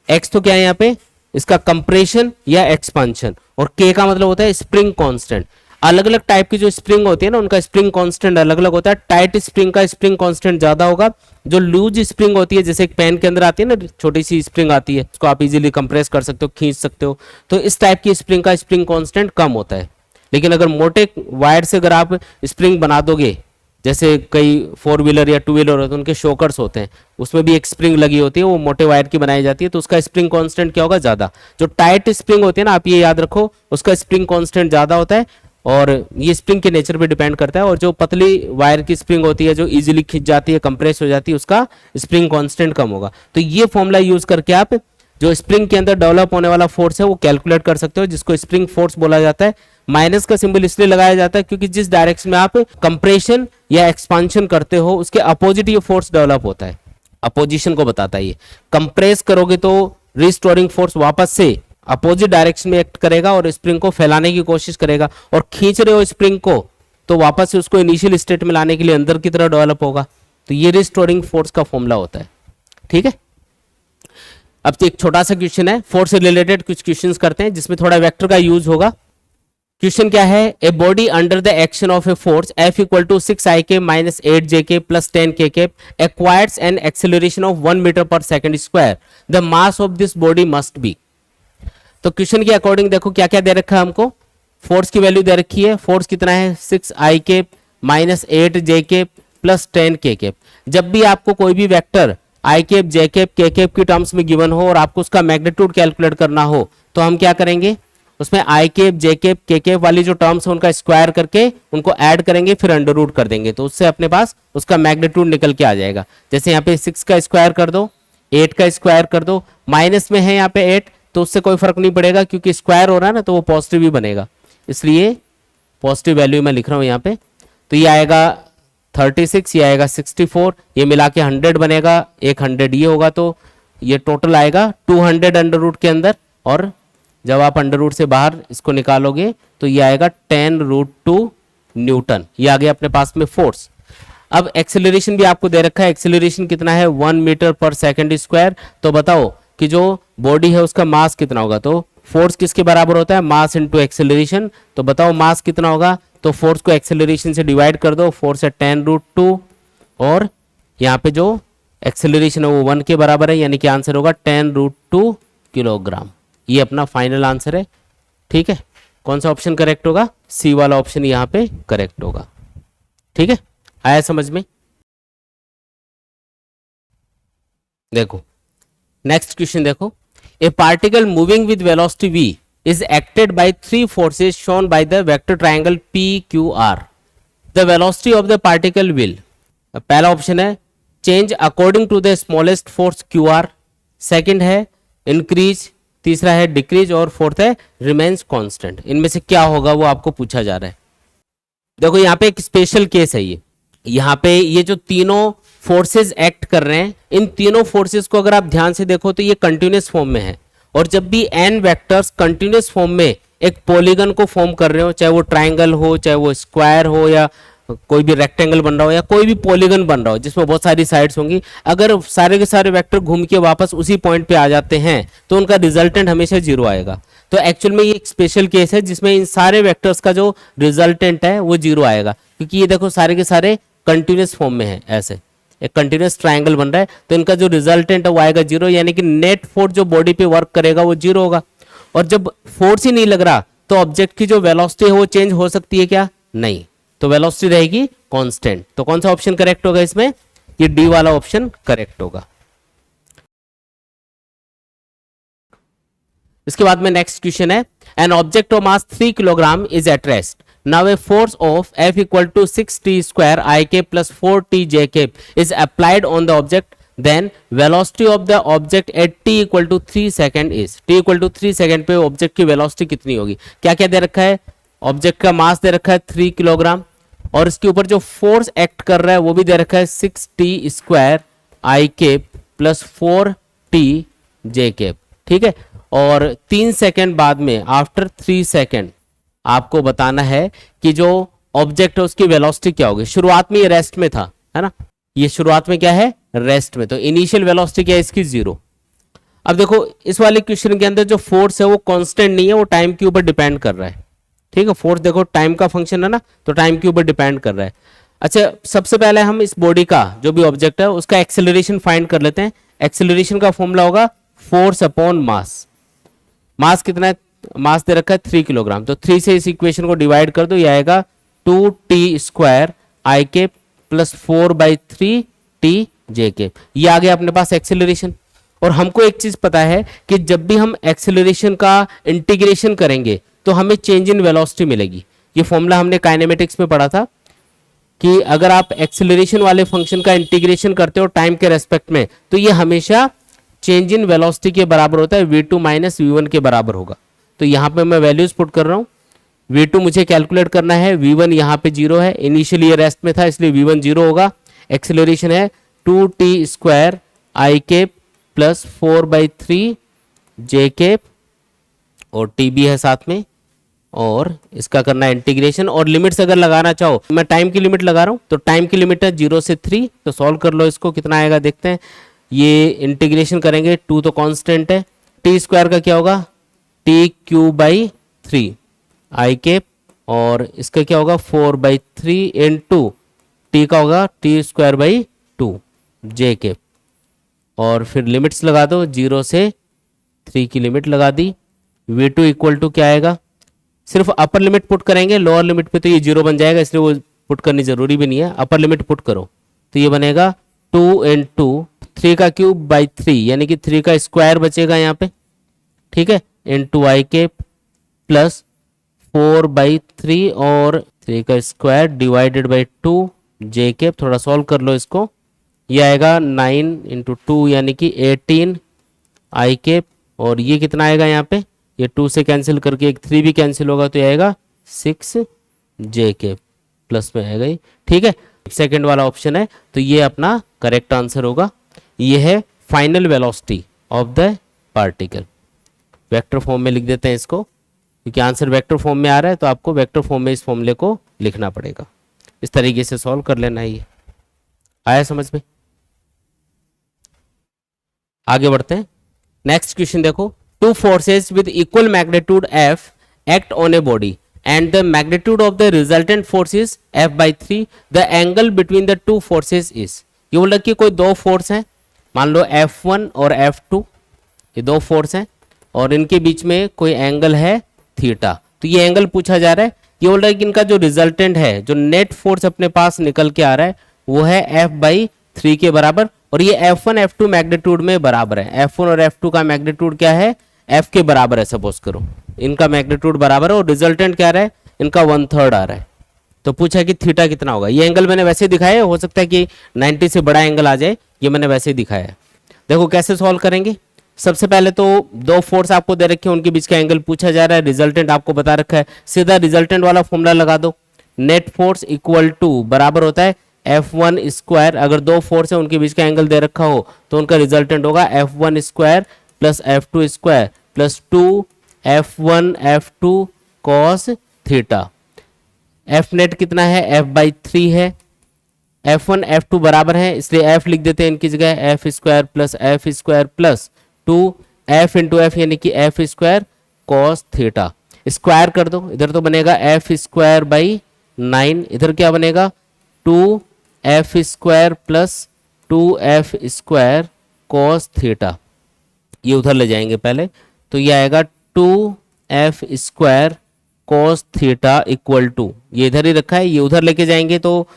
x तो क्या है यहाँ पे, इसका कंप्रेशन या एक्सपांशन, और k का मतलब होता है स्प्रिंग कांस्टेंट। अलग अलग टाइप की जो स्प्रिंग होती है ना, उनका स्प्रिंग कांस्टेंट अलग अलग होता है। टाइट स्प्रिंग का स्प्रिंग कांस्टेंट ज्यादा होगा। जो लूज स्प्रिंग होती है, जैसे एक पेन के अंदर आती है ना, छोटी सी स्प्रिंग आती है, उसको आप इजीली कंप्रेस कर सकते हो, खींच सकते हो, तो इस टाइप की स्प्रिंग का स्प्रिंग कांस्टेंट कम होता है। लेकिन अगर मोटे वायर से अगर आप स्प्रिंग बना दोगे, जैसे कई 4 व्हीलर या 2 व्हीलर होते हैं, उनके शोकर्स होते हैं, उसमें भी एक स्प्रिंग लगी होती है, वो मोटे वायर की बनाई जाती है, तो उसका स्प्रिंग कांस्टेंट क्या होगा, ज्यादा। जो टाइट स्प्रिंग होती है ना, आप ये याद रखो, उसका स्प्रिंग कांस्टेंट ज्यादा होता है, और ये स्प्रिंग के नेचर पे डिपेंड करता है। और जो पतली वायर की स्प्रिंग होती है, जो इजीली खिंच जाती है, कंप्रेस हो जाती है, उसका स्प्रिंग कांस्टेंट कम होगा। तो ये फॉर्मूला यूज करके आप जो स्प्रिंग के अंदर डेवलप होने वाला फोर्स है वो कैलकुलेट कर सकते हो, जिसको स्प्रिंग फोर्स बोला जाता है। माइनस का सिंबल इसलिए लगाया जाता है क्योंकि जिस डायरेक्शन में आप कंप्रेशन या एक्सपांशन करते हो उसके अपोजिट ये फोर्स डेवलप होता है, अपोजिशन को बताता है ये। कंप्रेस करोगे तो रिस्टोरिंग फोर्स वापस से अपोजिट डायरेक्शन में एक्ट करेगा और स्प्रिंग को फैलाने की कोशिश करेगा, और खींच रहे हो स्प्रिंग को तो वापस से उसको इनिशियल स्टेट में लाने के लिए अंदर की तरफ डेवलप होगा। तो ये रिस्टोरिंग फोर्स का फॉर्मूला होता है, ठीक है। अब तो एक छोटा सा क्वेश्चन है, फोर्स से रिलेटेड कुछ क्वेश्चंस करते हैं जिसमें थोड़ा वेक्टर का यूज होगा। क्वेश्चन क्या है, a body under the action of a force F equal to 6 IK minus 8 JK plus 10 KK acquires an acceleration of 1 metre per second square, the mass of this body must be. तो क्वेश्चन के अकॉर्डिंग देखो क्या क्या दे रखा है हमको, फोर्स की वैल्यू दे रखी है, फोर्स कितना है 6 IK minus 8 JK plus 10 KK। जब भी आपको कोई भी vector I cap J cap K cap की टर्म्स में गिवन हो और आपको उसका मैग्नीट्यूड कैलकुलेट करना हो तो हम क्या करेंगे, उसमें I cap J cap K cap वाली जो टर्म्स है उनका स्क्वायर करके उनको ऐड करेंगे, फिर अंडर रूट कर देंगे, तो उससे अपने पास उसका मैग्नीट्यूड निकल के आ जाएगा। जैसे यहाँ पे 6 का स्क्वायर कर दो, 8 का स्क्वायर कर दो, माइनस में है यहाँ पे 8 तो उससे कोई फर्क नहीं पड़ेगा क्योंकि स्क्वायर हो रहा है ना, तो वो पॉजिटिव ही बनेगा, इसलिए पॉजिटिव वैल्यू मैं लिख रहा हूँ यहाँ पे। तो ये आएगा 36, ये आएगा 64, ये मिला के 100 बनेगा, एक 100 ये होगा, तो ये टोटल आएगा 200 अंडर रूट के अंदर, और जब आप अंडर रूट से बाहर इसको निकालोगे तो ये आएगा 10√2 न्यूटन। ये आ गया अपने पास में फोर्स। अब एक्सेलरेशन भी आपको दे रखा है, एक्सेलरेशन कितना है 1 मीटर पर सेकेंड स्क्वायर। तो बताओ कि जो बॉडी है उसका मास कितना होगा, तो फोर्स किसके बराबर होता है, मास इनटू एक्सेलरेशन। तो बताओ मास कितना होगा, तो फोर्स को एक्सेलरेशन से डिवाइड कर दो, फोर्स है 10√2 और यहाँ पे जो एक्सेलरेशन है वो 1 के बराबर है, यानी कि आंसर होगा 10√2 किलोग्राम। ये अपना फाइनल आंसर है। ठीक है, कौन सा ऑप्शन करेक्ट होगा, सी वाला ऑप्शन यहाँ पे करेक्ट होगा। ठीक है, आया समझ में। देखो नेक्स्ट क्वेश्चन देखो, ए particle moving with velocity v is acted by 3 forces shown by the vector triangle PQR. The velocity of the particle will, पहला ऑप्शन है change according to the smallest force QR, second है increase, तीसरा है decrease और फोर्थ है remains constant। इनमें से क्या होगा वो आपको पूछा जा रहा है। देखो यहाँ पे एक स्पेशल केस है, ये यहाँ पे ये जो तीनों फोर्सेस एक्ट कर रहे हैं, इन तीनों फोर्सेस को अगर आप ध्यान से देखो तो ये कंटिन्यूस फॉर्म में है, और जब भी n वेक्टर्स कंटिन्यूस फॉर्म में एक पॉलीगन को फॉर्म कर रहे हो, चाहे वो ट्राइंगल हो, चाहे वो स्क्वायर हो, या कोई भी रेक्टेंगल बन रहा हो, या कोई भी पॉलीगन बन रहा हो जिसमें बहुत सारी साइड्स होंगी, अगर सारे के सारे वेक्टर घूम के वापस उसी पॉइंट पे आ जाते हैं तो उनका रिजल्टेंट हमेशा 0 आएगा। तो एक्चुअल में ये एक स्पेशल केस है जिसमें इन सारे वेक्टर्स का जो रिजल्टेंट है वो 0 आएगा, क्योंकि ये देखो सारे के सारे कंटिन्यूस फॉर्म में है, ऐसे एक कंटिन्यूस ट्रायंगल बन रहा है, तो इनका जो रिजल्टेंट है वो आएगा 0, यानी कि नेट फोर्स जो बॉडी पे वर्क करेगा वो 0 होगा। और जब फोर्स ही नहीं लग रहा तो ऑब्जेक्ट की जो वेलोसिटी है वो चेंज हो सकती है क्या, नहीं, तो वेलोसिटी रहेगी कांस्टेंट। तो कौन सा ऑप्शन करेक्ट होगा इसमें, ये डी वाला ऑप्शन करेक्ट होगा। इसके बाद में नेक्स्ट क्वेश्चन है, an object of mass 3 kilogram is at rest, now a force of F equal to 6t square IK plus 4t JK is applied on the object, then velocity of the object at t equal to 3 second is, t equal to 3 second पे ऑब्जेक्ट की वेलोसिटी कितनी होगी। क्या क्या दे रखा है, ऑब्जेक्ट का मास दे रखा है 3 किलोग्राम, और इसके ऊपर जो फोर्स एक्ट कर रहा है वो भी दे रखा है 6t square IK plus 4t JK। ठीक है, और 3 सेकेंड बाद में, आफ्टर 3 सेकेंड आपको बताना है कि जो ऑब्जेक्ट है उसकी वेलोसिटी क्या होगी। शुरुआत में ये रेस्ट में था, है ना, ये शुरुआत में क्या है, रेस्ट में, तो इनिशियल वेलोसिटी क्या है इसकी 0। अब देखो इस वाले क्वेश्चन के अंदर जो फोर्स है वो कांस्टेंट नहीं है, वो टाइम के ऊपर डिपेंड कर रहा है। ठीक है, फोर्स देखो टाइम का फंक्शन है ना, तो टाइम के ऊपर डिपेंड कर रहा है। अच्छा, सबसे पहले हम इस बॉडी का जो भी ऑब्जेक्ट है उसका एक्सेलरेशन फाइंड कर लेते हैं। एक्सेलरेशन का फॉर्मूला होगा फोर्स अपॉन मास। मास कितना है, मास दे रखा है 3 किलोग्राम, तो 3 से इस इक्वेशन को डिवाइड कर दो, ये आएगा 2t square IK plus 4/3t JK। ये आ गया अपने पास एक्सेलरेशन। और हमको एक चीज पता है कि जब भी हम एक्सेलरेशन का इंटीग्रेशन करेंगे तो हमें चेंज इन वेलोसिटी मिलेगी। ये फॉर्मूला हमने काइनेमेटिक्स में पढ़ा था कि अगर आप एक्सेलरेशन वाले फंक्शन का इंटीग्रेशन करते हो टाइम के रेस्पेक्ट में, तो ये हमेशा चेंज इन वेलोसिटी के बराबर होता है, v2 माइनस v1 के बराबर होगा। तो यहाँ पे मैं वैल्यूज पुट कर रहा हूँ, v2 मुझे कैलकुलेट करना है, v1 यहाँ पे 0 है, इनिशियली ये रेस्ट में था इसलिए v1 0 होगा। एक्सेलरेशन है 2t square IK plus 4/3 JK और t भी है साथ में, और इसका करना है इंटीग्रेशन। और लिमिट्स अगर लगाना चाहो, मैं टाइम की लिमिट लगा रहा हूँ, तो टाइम की लिमिट है 0 से 3, तो सॉल्व कर लो इसको, कितना आएगा देखते हैं। ये इंटीग्रेशन करेंगे, 2 तो कांस्टेंट है, t स्क्वायर का क्या होगा, t³/3 IK और इसका क्या होगा 4/3 इंटू टी का होगा t²/2 जे के, और फिर लिमिट्स लगा दो, 0 से 3 की लिमिट लगा दी। v2 इक्वल टू क्या आएगा, सिर्फ अपर लिमिट पुट करेंगे, लोअर लिमिट पे तो ये 0 बन जाएगा, इसलिए वो पुट करनी जरूरी भी नहीं है। अपर लिमिट पुट करो तो ये बनेगा 2 इंटू 3³ यानी कि 3 का स्क्वायर बचेगा यहाँ पे, ठीक है, इंटू आई के प्लस 4/3 और 3 का स्क्वायर डिवाइडेड बाई 2 जे के। थोड़ा सॉल्व कर लो इसको, ये आएगा 9 इंटू 2 यानी कि 18 आई के, और ये कितना आएगा यहाँ पे, ये 2 से कैंसिल करके एक 3 भी कैंसिल होगा तो ये आएगा 6 जे के प्लस में आएगा ये, ठीक है। सेकंड वाला ऑप्शन है, तो ये अपना करेक्ट आंसर होगा। ये है final velocity of the particle. Vector form में लिख देते हैं इसको, क्योंकि आंसर वेक्टर फॉर्म में आ रहा है तो आपको वेक्टर फॉर्म में इस फॉर्मूले को लिखना पड़ेगा। इस तरीके से सॉल्व कर लेना है। ये आया समझ में? आगे बढ़ते हैं। नेक्स्ट क्वेश्चन देखो, two forces with equal magnitude F act on a body and the magnitude of the resultant force is F/3, the angle between the two forces is। ये बोल रहा कि कोई दो फोर्स है, मान लो F1 और F2, ये दो फोर्स हैं और इनके बीच में कोई एंगल है थीटा। तो ये एंगल पूछा जा रहा है। ये बोल रहा है कि इनका जो रिजल्टेंट है, जो नेट फोर्स अपने पास निकल के आ रहा है वो है F/3 के बराबर, और ये F1 F2 मैग्नीट्यूड में बराबर है। F1 और F2 का मैग्नीट्यूड क्या है, F के बराबर है, सपोज करो इनका मैग्नीट्यूड बराबर है, और रिजल्टेंट क्या रहा है, इनका 1/3 आ रहा है। तो पूछा कि थीटा कितना होगा। ये एंगल मैंने वैसे दिखाया है, हो सकता है कि 90 से बड़ा एंगल आ जाए, ये मैंने वैसे दिखाया है। देखो कैसे सॉल्व करेंगे। सबसे पहले तो दो फोर्स आपको दे रखे हैं, उनके बीच का एंगल पूछा जा रहा है, रिजल्टेंट आपको बता रखा है, सीधा रिजल्टेंट वाला फॉर्मूला लगा दो। नेट फोर्स इक्वल टू बराबर होता है F1 स्क्वायर, अगर दो फोर्स है उनके बीच का एंगल दे रखा हो तो उनका रिजल्टेंट होगा F1 square plus F2 square plus 2 F1 F2 cos theta. F net कितना है, F/3 है। F1 F2 बराबर है, इसलिए F लिख देते हैं इनकी जगह, F square plus 2 F into F यानी कि F square cos theta. Square कर दो, इधर तो बनेगा F स्क्वायर बाई 9, इधर क्या बनेगा 2F square plus 2F square cos theta. ये उधर ले जाएंगे पहले, तो ये आएगा 2F square cos theta equal to, ये इधर ही रखा है, ये उधर लेके जाएंगे तो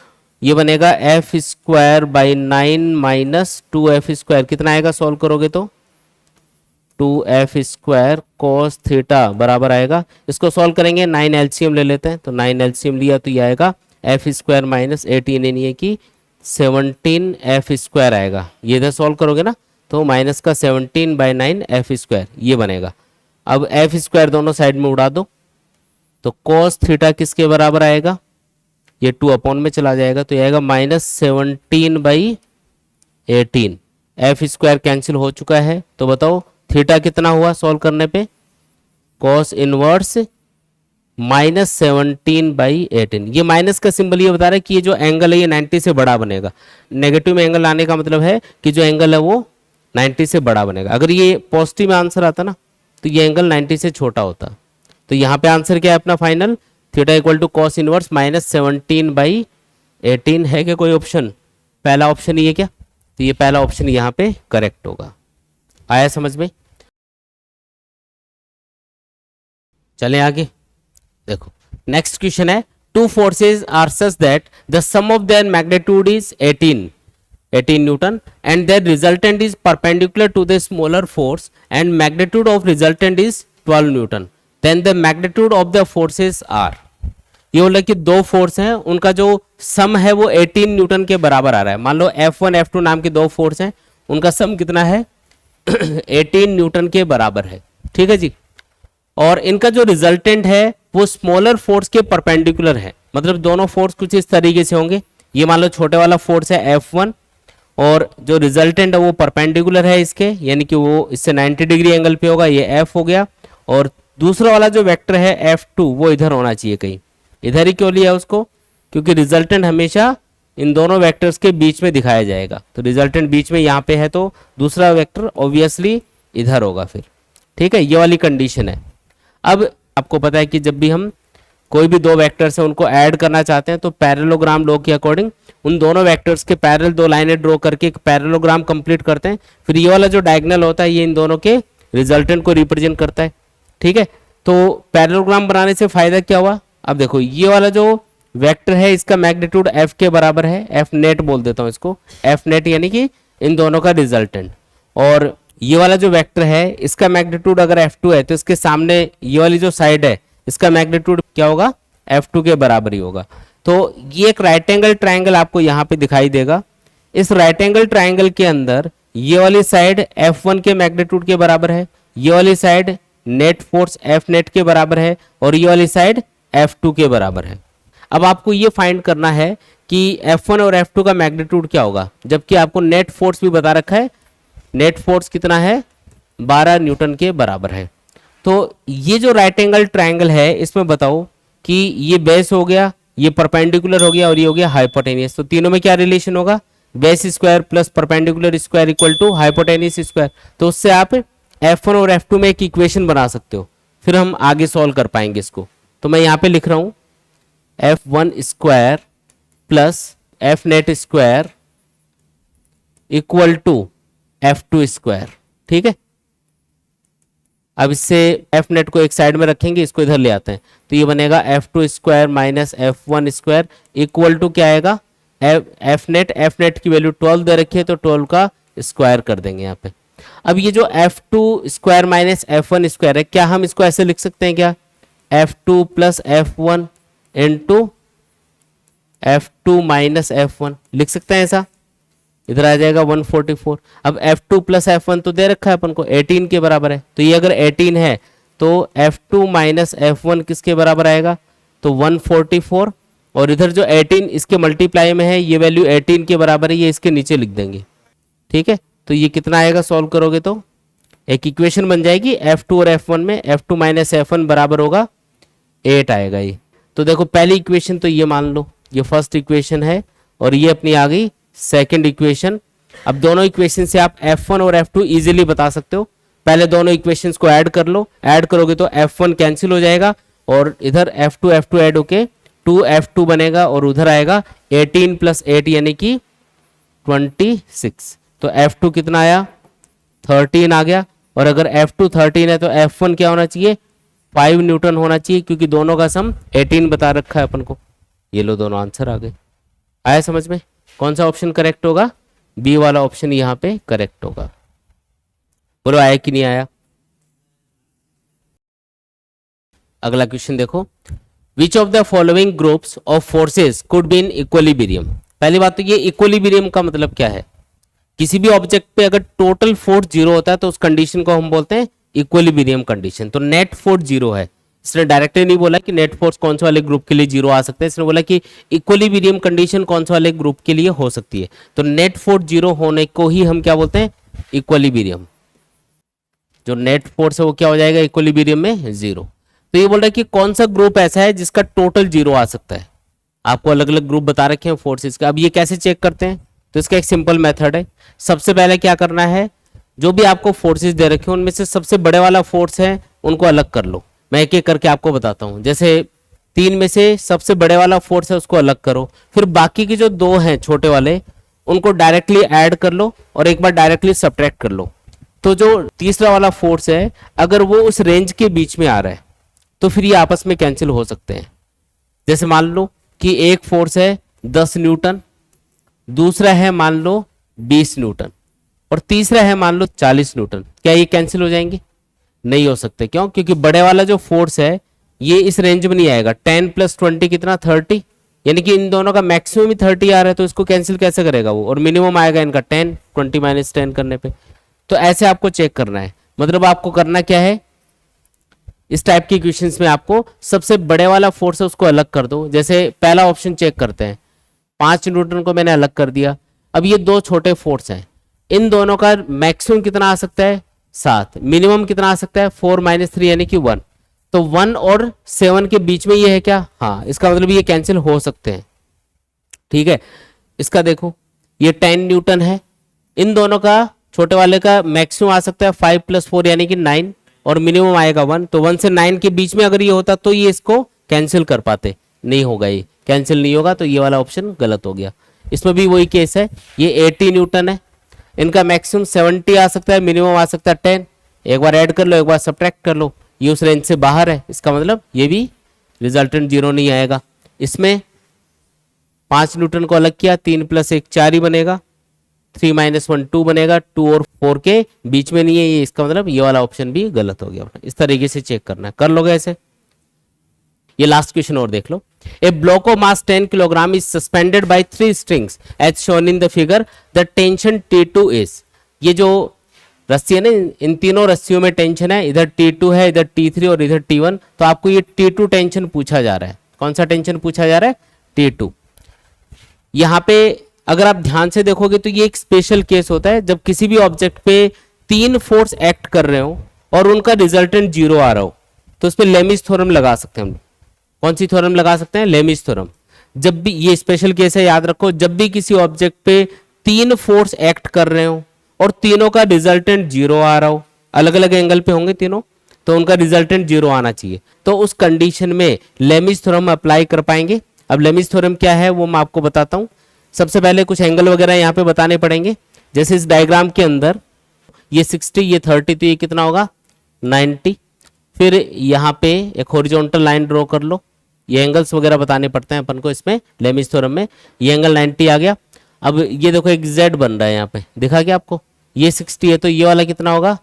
ये बनेगा F square by 9 minus 2F square, कितना आएगा सॉल्व करोगे तो 2F स्क्वायर cos थीटा बराबर आएगा, इसको सॉल्व करेंगे 9 एलसीएम ले लेते हैं, तो 9 एलसीएम लिया तो ये आएगा F स्क्वायर माइनस 18 यानी है कि 17F स्क्वायर आएगा। ये इधर सॉल्व करोगे ना तो माइनस का 17/9 F स्क्वायर ये बनेगा। अब F स्क्वायर दोनों साइड में उड़ा दो तो cos थीटा किसके बराबर आएगा, ये 2 अपॉन में चला जाएगा तो ये आएगा -17/18। F स्क्वायर कैंसिल हो चुका है, तो बताओ थीटा कितना हुआ सॉल्व करने पे, cos इनवर्स -17/18। ये माइनस का सिंबल ये बता रहा है कि ये जो एंगल है ये 90 से बड़ा बनेगा। नेगेटिव में एंगल आने का मतलब है कि जो एंगल है वो 90 से बड़ा बनेगा। अगर ये पॉजिटिव में आंसर आता ना तो ये एंगल 90 से छोटा होता। तो यहाँ पे आंसर क्या है अपना final, theta equal to cos inverse -17/18 है क्या कोई ऑप्शन, पहला ऑप्शन ही है क्या, तो ये पहला ऑप्शन यहाँ पे करेक्ट होगा। आया समझ में? चलें आगे। देखो नेक्स्ट क्वेश्चन है, two forces are such that the sum of their magnitude is 18 newton and their resultant is perpendicular to the smaller force and magnitude of resultant is 12 newton, then the magnitude of the forces are. ये बोल रहा है कि दो फोर्स हैं, उनका जो सम है वो 18 न्यूटन के बराबर आ रहा है। मान लो F1 F2 नाम के दो फोर्स हैं, उनका सम कितना है 18 न्यूटन के बराबर है, ठीक है जी। और इनका जो रिजल्टेंट है वो स्मॉलर फोर्स के परपेंडिकुलर है, मतलब दोनों फोर्स कुछ इस तरीके से होंगे। ये मान लो छोटे वाला फोर्स है F1 और जो रिजल्टेंट है वो परपेंडिकुलर है इसके, यानी कि वो इससे 90 डिग्री एंगल पे होगा, ये F हो गया। और दूसरा वाला जो वेक्टर है F2 वो इधर होना चाहिए कहीं, इधर ही क्यों लिया उसको, क्योंकि रिजल्टेंट हमेशा इन दोनों वेक्टर्स के बीच में दिखाया जाएगा। तो रिजल्टेंट बीच में यहाँ पे है तो दूसरा वेक्टर ऑब्वियसली इधर होगा फिर, ठीक है। ये वाली कंडीशन है। अब आपको पता है कि जब भी हम कोई भी दो वेक्टर्स है उनको ऐड करना चाहते हैं तो पैरेललोग्राम लॉ के अकॉर्डिंग उन दोनों वेक्टर्स के पैरेलल दो लाइनें ड्रॉ करके एक पैरेललोग्राम कंप्लीट करते हैं। फिर ये वाला जो डायगोनल होता है ये इन दोनों के रिजल्टेंट को रिप्रेजेंट करता है। ठीक है, तो पैरेललोग्राम बनाने से फायदा क्या हुआ? अब देखो ये वाला जो वेक्टर है इसका मैग्नीट्यूड एफ के बराबर है, एफ नेट बोल देता हूं इसको, एफ नेट यानी कि इन दोनों का रिजल्टेंट। और ये वाला जो वेक्टर है इसका मैग्नीट्यूड अगर F2 है तो इसके सामने ये वाली जो साइड है इसका मैग्नीट्यूड क्या होगा? F2 के बराबर ही होगा। तो ये एक राइट एंगल ट्रायंगल आपको यहाँ पे दिखाई देगा। इस राइट एंगल ट्रायंगल के अंदर ये वाली साइड F1 के मैग्नीट्यूड के बराबर है, ये वाली side net force F net के बराबर है और ये वाली साइड F2 के बराबर है। अब आपको ये फाइंड करना है कि F1 और F2 का मैग्नीट्यूड क्या होगा, जबकि आपको नेट फोर्स भी बता रखा है। नेट फोर्स कितना है? 12 न्यूटन के बराबर है। तो ये जो राइट एंगल ट्रायंगल है इसमें बताओ कि ये बेस हो गया, ये परपेंडिकुलर हो गया और ये हो गया हाइपोटेनियस। तो तीनों में क्या रिलेशन होगा? Base square plus perpendicular square equal to hypotenuse square. तो उससे आप F1 और F2 में एक इक्वेशन बना सकते हो, फिर हम आगे सॉल्व कर पाएंगे इसको। तो मैं यहाँ पे लिख रहा हूँ F1 square plus F net square equal to F2 square. ठीक है, अब इससे F नेट को एक साइड में रखेंगे, इसको इधर ले आते हैं तो ये बनेगा F2 square minus F1 square equal to क्या आएगा? F नेट की वैल्यू 12 दे रखी है तो 12 का स्क्वायर कर देंगे यहाँ पे। अब ये जो F2 square minus F1 square है, क्या हम इसको ऐसे लिख सकते हैं क्या? F2 plus F1 into F2 minus F1 लिख सकते हैं ऐसा? इधर आ जाएगा 144। अब F2 प्लस F1 तो दे रखा है अपन को 18 के बराबर है, तो ये अगर 18 है तो F2 माइनस F1 किसके बराबर आएगा? तो 144। और इधर जो 18 इसके मल्टीप्लाई में है ये वैल्यू 18 के बराबर है, ये इसके नीचे लिख देंगे। ठीक है, तो ये कितना आएगा सॉल्व करोगे तो? एक इक्वेशन बन जाएगी F2 और F1 में, F2 माइनस F1 बराबर होगा 8 आएगा ये। तो देखो पहली इक्वेशन तो ये मान लो, ये फर्स्ट इक्वेशन है और ये अपनी आ गई सेकेंड इक्वेशन। अब दोनों इक्वेशन से आप F1 और F2 इजीली बता सकते हो। पहले दोनों इक्वेशंस को ऐड कर लो, ऐड करोगे तो F1 कैंसिल हो जाएगा और इधर F2 ऐड होके 2F2 बनेगा और उधर आएगा 18 प्लस 8 यानी कि 26। तो F2 कितना आया? 13 आ गया। और अगर F2 13 है तो F1 क्या होना चाहिए? 5 न्यूटन होना चाहिए, क्योंकि दोनों का सम 18 बता रखा है अपन को। ये लो दोनों आंसर आ गए। आया समझ में? कौन सा ऑप्शन करेक्ट होगा? बी वाला ऑप्शन यहाँ पे करेक्ट होगा। बोलो आया कि नहीं आया? अगला क्वेश्चन देखो, which of the following groups of forces could be in equilibrium. पहली बात तो ये इक्विलिब्रियम का मतलब क्या है? किसी भी ऑब्जेक्ट पे अगर टोटल फोर्स जीरो होता है तो उस कंडीशन को हम बोलते हैं इक्विलिब्रियम कंडीशन। तो नेट फोर्स जीरो है, इसने डायरेक्टली नहीं बोला कि नेट फोर्स कौन से वाले ग्रुप के लिए जीरो आ सकता है, इसने बोला कि इक्विलिब्रियम कंडीशन कौन से वाले ग्रुप के लिए हो सकती है। तो नेट फोर्स जीरो होने को ही हम क्या बोलते हैं? इक्विलिब्रियम। जो नेट फोर्स है वो क्या हो जाएगा? इक्विलिब्रियम में जीरो। तो ये बोल रहा है कि कौन सा ग्रुप ऐसा है जिसका टोटल जीरो आ सकता है। आपको अलग अलग ग्रुप बता रखे हैं फोर्सेस का। अब ये कैसे चेक करते हैं? तो इसका एक सिंपल मेथड है। सबसे पहले क्या करना है, जो भी आपको फोर्सेस दे रखे हैं उनमें से सबसे बड़े वाला फोर्स है उनको अलग कर लो। मैं एक एक करके आपको बताता हूं। जैसे 3 में से सबसे बड़े वाला फोर्स है उसको अलग करो, फिर बाकी के जो 2 हैं छोटे वाले उनको डायरेक्टली ऐड कर लो और एक बार डायरेक्टली सब्ट्रैक्ट कर लो। तो जो तीसरा वाला फोर्स है अगर वो उस रेंज के बीच में आ रहा है तो फिर ये आपस में कैंसिल हो सकते हैं। जैसे मान लो कि एक फोर्स है 10 न्यूटन, दूसरा है मान लो 20 न्यूटन और तीसरा है मान लो 40 न्यूटन। क्या ये कैंसिल हो जाएंगे? नहीं हो सकते। क्यों? क्योंकि बड़े वाला जो फोर्स है ये इस रेंज में नहीं आएगा। 10 प्लस 20 कितना? 30, यानी कि इन दोनों का मैक्सिमम ही 30 आ रहा है, तो इसको कैंसिल कैसे करेगा वो? और मिनिमम आएगा इनका 10, 20 माइनस 10 करने पे। तो ऐसे आपको चेक करना है। मतलब आपको करना क्या है, इस टाइप की क्वेश्चंस में आपको सबसे बड़े वाला फोर्स है उसको अलग कर दो। जैसे पहला ऑप्शन चेक करते हैं, 5 न्यूटन को मैंने अलग कर दिया। अब ये 2 छोटे फोर्स हैं, इन दोनों का मैक्सिमम कितना आ सकता है? 7। मिनिमम कितना आ सकता है? 4 माइनस 3 यानी कि 1। तो 1 और 7 के बीच में ये है क्या? हाँ, इसका मतलब ये कैंसिल हो सकते हैं। ठीक है, इसका देखो ये 10 न्यूटन है, इन दोनों का छोटे वाले का मैक्सिमम आ सकता है 5 प्लस 4 यानी कि 9 और मिनिमम आएगा 1। तो 1 से 9 के बीच में अगर ये होता तो ये इसको कैंसिल कर पाते, नहीं होगा, ये कैंसिल नहीं होगा, तो ये वाला ऑप्शन गलत हो गया। इसमें भी वही केस है, ये 80 न्यूटन है, इनका मैक्सिमम 70 आ सकता है, मिनिमम आ सकता है 10। एक बार ऐड कर लो, एक बार सब्ट्रैक्ट कर लो, ये उस रेंज से बाहर है, इसका मतलब ये भी रिजल्टेंट 0 नहीं आएगा। इसमें 5 न्यूटन को अलग किया, 3 + 1 4 ही बनेगा, 3 - 1 2 बनेगा, 2 और 4 के बीच में नहीं है ये, इसका मतलब ये वाला ऑप्शन भी गलत हो गया। इस तरीके से चेक करना है, कर लोगे ऐसे। ये लास्ट क्वेश्चन और देख लो। A block of mass 10 kilogram is suspended by 3 strings as shown in the figure, the tension T2 is. ये जो रस्सी है ना, इन तीनों रस्सियों में टेंशन है, इधर T2 है, इधर T3 और इधर T1, तो आपको ये T2 टेंशन पूछा जा रहा है। कौन सा टेंशन पूछा जा रहा है? T2। यहां पे अगर आप ध्यान से देखोगे तो ये एक स्पेशल केस होता है जब किसी भी ऑब्जेक्ट पे 3 फोर्स एक्ट कर रहे हो और उनका रिजल्टेंट 0 आ रहा हो, तो उस पर लेमिस थ्योरम लगा सकते हैं हम। कौन सी थ्योरम लगा सकते हैं? Lami's theorem. जब भी, ये स्पेशल केस है, याद रखो, जब भी किसी ऑब्जेक्ट पे 3 फोर्स एक्ट कर रहे हो और तीनों का रिजल्टेंट 0 आ रहा हो, अलग अलग एंगल पे होंगे तीनों, तो उनका रिजल्टेंट 0 आना चाहिए, तो उस कंडीशन में लेमिस थ्योरम अप्लाई कर पाएंगे। अब लेमिस थ्योरम क्या है वो मैं आपको बताता हूं। सबसे पहले कुछ एंगल वगैरह यहाँ पे बताने पड़ेंगे। जैसे इस डायग्राम के अंदर ये 60, ये 30, तो ये कितना होगा? 90। फिर यहाँ पे एक हॉरिजॉन्टल लाइन ड्रॉ कर लो, ये एंगल्स वगैरह बताने पड़ते हैं अपन को इसमें लेमिस थ्योरम में। ये एंगल 90 आ गया। अब ये देखो एक Z बन रहा है यहाँ पे, दिखा क्या आपको? ये 60 है, तो ये वाला कितना होगा?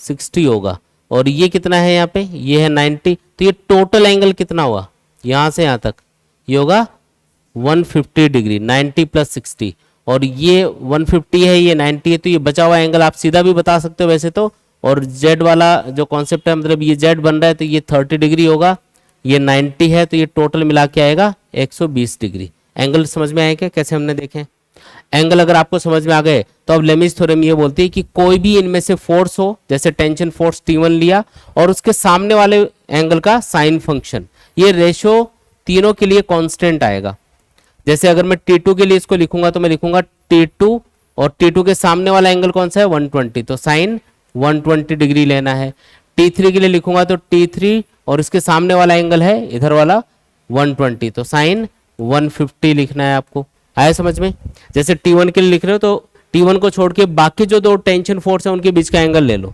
60 होगा। और ये कितना है यहाँ पे? ये है 90, तो ये टोटल एंगल कितना हुआ यहाँ से यहाँ तक? ये होगा 150 डिग्री, 90 + 60। और ये 150 है, ये 90 है, तो ये बचा हुआ एंगल आप सीधा भी बता सकते हो वैसे तो। और Z वाला जो कॉन्सेप्ट है, मतलब ये Z बन रहा है, तो ये 30 डिग्री होगा, ये 90 है, तो ये टोटल मिला के आएगा 120 डिग्री। एंगल समझ में आए क्या, कैसे हमने देखे? एंगल अगर आपको समझ में आ गए तो अब लेमिस थ्योरम ये बोलती है कि कोई भी इनमें से फोर्स हो, जैसे टेंशन फोर्स T1 लिया और उसके सामने वाले एंगल का साइन फंक्शन, ये रेशो तीनों के लिए कांस्टेंट आएगा। जैसे अगर मैं T2 के लिए इसको लिखूंगा तो मैं लिखूंगा T2 और T2 के सामने वाला एंगल कौन सा है? 120, तो साइन 120 डिग्री लेना है। T3 के लिए लिखूंगा तो T3 और इसके सामने वाला एंगल है इधर वाला 120, तो साइन 150 लिखना है आपको। आया समझ में? जैसे T1 के लिए लिख रहे हो तो T1 को छोड़ के बाकी जो 2 टेंशन फोर्स है उनके बीच का एंगल ले लो।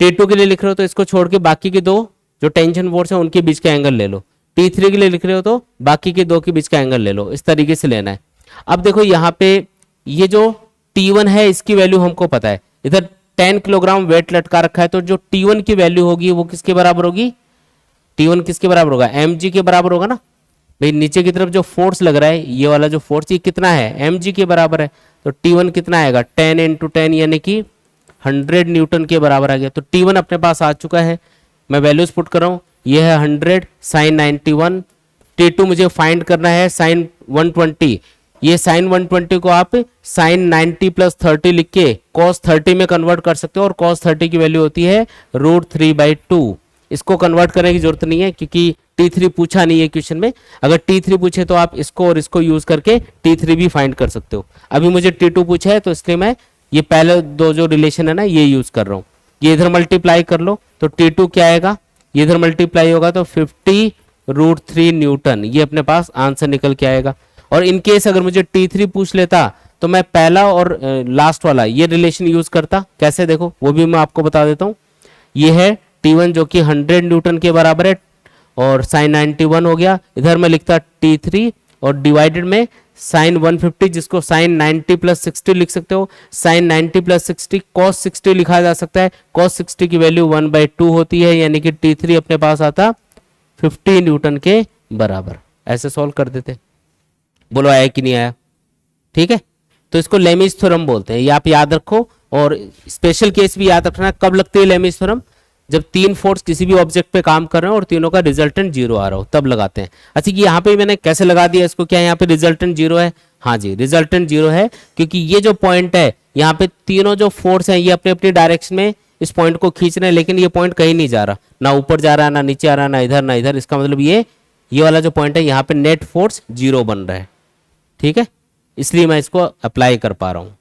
T2 के लिए लिख रहे हो तो इसको छोड़ के बाकी के 2 जो टेंशन फोर्स है उनके बीच का एंगल ले लो। T3 के लिए लिख रहे हो तो बाकी के 2 के बीच का एंगल ले लो। इस तरीके से लेना है। अब देखो यहाँ पे ये जो T1 है इसकी वैल्यू हमको पता है, इधर 10 किलोग्राम वेट लटका रखा है, तो जो T1 की वैल्यू होगी वो किसके बराबर होगी? T1 किसके बराबर होगा? mg के बराबर होगा ना भाई। नीचे की तरफ जो फोर्स लग रहा है, ये वाला जो फोर्स, ये कितना है? mg के बराबर है, तो T1 कितना आएगा? 10 × 10 यानी कि 100 न्यूटन के बराबर आ गया। तो T1 अपने पास आ चुका है, मैं वैल्यूज पुट कर रहा हूँ। ये है 100 साइन 91। T2 मुझे फाइंड करना है साइन 120। ये साइन 120 को आप साइन 90 + 30 लिख के cos 30 में कन्वर्ट कर सकते हो, और cos 30 की वैल्यू होती है √3/2। इसको कन्वर्ट करने की जरूरत नहीं है क्योंकि T3 पूछा नहीं है क्वेश्चन में। अगर T3 पूछे तो आप इसको और इसको यूज करके T3 भी फाइंड कर सकते हो। अभी मुझे T2 पूछा है तो इसलिए मैं ये पहले 2 जो रिलेशन है ना ये यूज कर रहा हूँ। ये इधर मल्टीप्लाई कर लो तो T2 क्या आएगा? ये इधर मल्टीप्लाई होगा तो 50 √3 न्यूटन, ये अपने पास आंसर निकल के आएगा। और इन केस अगर मुझे T3 पूछ लेता तो मैं पहला और लास्ट वाला ये रिलेशन यूज करता। कैसे देखो वो भी मैं आपको बता देता हूँ। ये है T1 जो कि 100 न्यूटन के बराबर है और साइन 91 हो गया। इधर मैं लिखता T3 और डिवाइडेड में साइन 150, जिसको साइन 90 + 60 लिख सकते हो। साइन 90 + 60 cos 60 लिखा जा सकता है। cos 60 की वैल्यू 1/2 होती है, यानी कि T3 अपने पास आता 50 न्यूटन के बराबर। ऐसे सॉल्व कर देते। बोलो आया कि नहीं आया? ठीक है, तो इसको लेमिस थ्योरम बोलते हैं, ये आप याद रखो। और स्पेशल केस भी याद रखना, कब लगती है लेमिस थ्योरम? जब 3 फोर्स किसी भी ऑब्जेक्ट पे काम कर रहे हो और तीनों का रिजल्टेंट 0 आ रहा हो, तब लगाते हैं। अच्छा कि यहाँ पे मैंने कैसे लगा दिया इसको? क्या यहाँ पे रिजल्टेंट 0 है? हाँ जी, रिजल्टेंट 0 है क्योंकि ये जो पॉइंट है यहाँ पे तीनों जो फोर्स हैं ये अपने अपनी डायरेक्शन में इस पॉइंट को खींच रहे हैं, लेकिन ये पॉइंट कहीं नहीं जा रहा, ना ऊपर जा रहा है, ना नीचे आ रहा है, ना इधर ना इधर। इसका मतलब ये वाला जो पॉइंट है यहाँ पे नेट फोर्स 0 बन रहा है। ठीक है, इसलिए मैं इसको अप्लाई कर पा रहा हूँ।